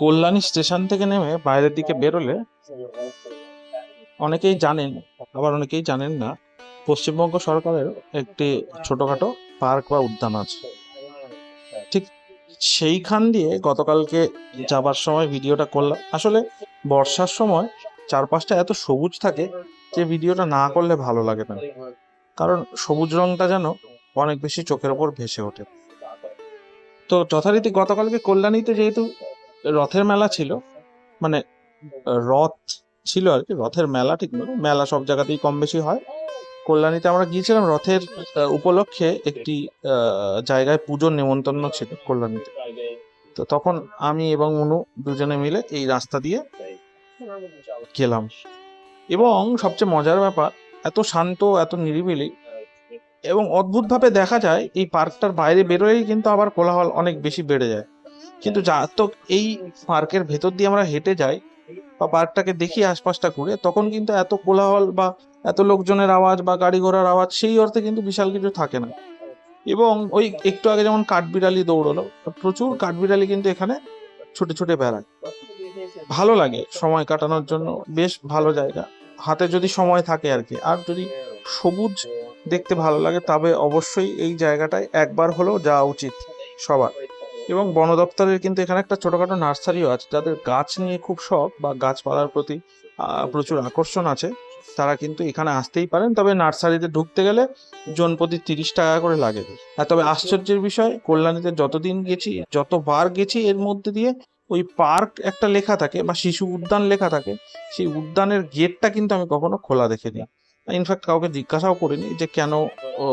Kalyani station থেকে নেমে বাইরের দিকে বেরোলে অনেকেই জানেন, আবার অনেকেই জানেন না, পশ্চিমবঙ্গ সরকারের একটি ছোটখাটো পার্ক বা উদ্যান আছে। ঠিক সেইখান দিয়ে গতকালকে যাবার সময় ভিডিওটা করলাম। আসলে বর্ষার সময় চারপাশটা এত সবুজ থাকে যে ভিডিওটা না করলে ভালো লাগে না, কারণ সবুজ রংটা যেন অনেক বেশি চোখের ওপর ভেসে ওঠে। তো যথারীতি গতকালকে কল্যাণীতে যেহেতু রথের মেলা ছিল, মানে রথ ছিল আর কি, রথের মেলা ঠিক নয়, মেলা সব জায়গাতেই কম বেশি হয়। কল্যাণীতে আমরা গিয়েছিলাম রথের উপলক্ষে একটি জায়গায় পুজোর নেমন্তন্ন ছিল কল্যাণীতে। তো তখন আমি এবং মনু দুজনে মিলে এই রাস্তা দিয়ে গেলাম, এবং সবচেয়ে মজার ব্যাপার, এত শান্ত, এত নিরিবিলি, এবং অদ্ভুতভাবে দেখা যায় এই পার্কটার বাইরে বেরোলেই কিন্তু আবার কোলাহল অনেক বেশি বেড়ে যায়। কিন্তু যা তো এই পার্কের ভেতর দিয়ে আমরা হেঁটে যাই বা পার্কটাকে দেখি আশপাশটা ঘুরে, তখন কিন্তু এত কোলাহল বা এত লোকজনের আওয়াজ বা গাড়ি ঘোড়ার আওয়াজ সেই অর্থে কিন্তু বিশাল কিছু থাকে না। এবং ওই একটু আগে যেমন কাঠবিড়ালি দৌড়লো, প্রচুর কাঠবিড়ালি কিন্তু এখানে ছুটে ছুটে বেড়ায়। ভালো লাগে সময় কাটানোর জন্য, বেশ ভালো জায়গা, হাতে যদি সময় থাকে আর কি। আর যদি সবুজ দেখতে ভালো লাগে তবে অবশ্যই এই জায়গাটায় একবার হলেও যাওয়া উচিত সবার। এবং বন দপ্তরের কিন্তু এখানে একটা ছোটখাটো নার্সারিও আছে, যাদের গাছ নিয়ে খুব শখ বা গাছপালার প্রতি প্রচুর আকর্ষণ আছে, তারা কিন্তু এখানে আসতেই পারেন। তবে নার্সারিতে ঢুকতে গেলে জন প্রতি 30 টাকা করে লাগে। আর তবে আশ্চর্যের বিষয়, কল্যাণীতে যতদিন গেছি, যতবার গেছি, এর মধ্যে দিয়ে ওই পার্ক একটা লেখা থাকে বা শিশু উদ্যান লেখা থাকে, সেই উদ্যানের গেটটা কিন্তু আমি কখনো খোলা দেখিনি। ইনফ্যাক্ট কাউকে জিজ্ঞাসাও করিনি যে কেন ও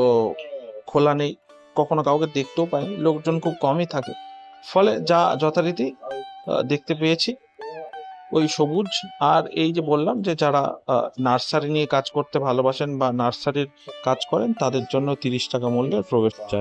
খোলা নেই, কখনো কাউকে দেখতেও পাইনি, লোকজন খুব কমই থাকে। ফলে যা যথারীতি দেখতে পেয়েছি ওই সবুজ। আর এই যে বললাম যে যারা নার্সারি নিয়ে কাজ করতে ভালোবাসেন বা নার্সারির কাজ করেন, তাদের জন্য 30 টাকা মূল্যের প্রবেশ চাই।